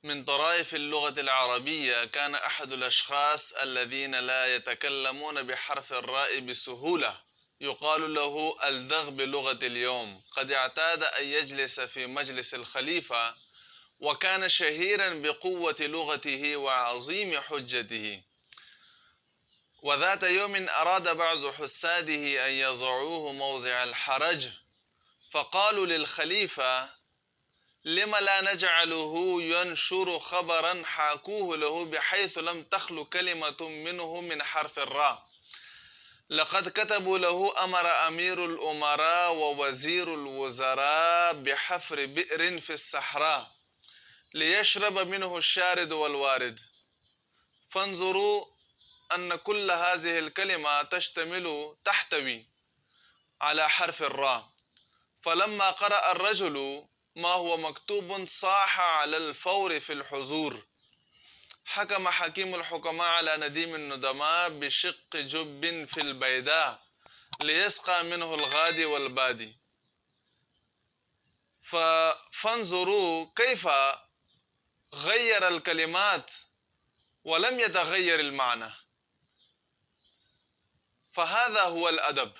من طرائف اللغة العربية كان أحد الأشخاص الذين لا يتكلمون بحرف الراء بسهولة يقال له الدغ بلغة اليوم. قد اعتاد أن يجلس في مجلس الخليفة، وكان شهيرا بقوة لغته وعظيم حجته. وذات يوم أراد بعض حساده أن يضعوه موضع الحرج، فقالوا للخليفة: لم لا نجعله ينشر خبرا حاكوه له بحيث لم تخل كلمة منه من حرف الراء؟ لقد كتبوا له: أمر أمير الأمراء ووزير الوزراء بحفر بئر في الصحراء ليشرب منه الشارد والوارد. فانظروا أن كل هذه الكلمة تحتوي على حرف الراء. فلما قرأ الرجل ما هو مكتوب صاح على الفور في الحضور. حكم حكيم الحكماء على نديم الندماء بشق جب في البيداء ليسقى منه الغادي والبادي. فانظروا كيف غير الكلمات ولم يتغير المعنى. فهذا هو الأدب.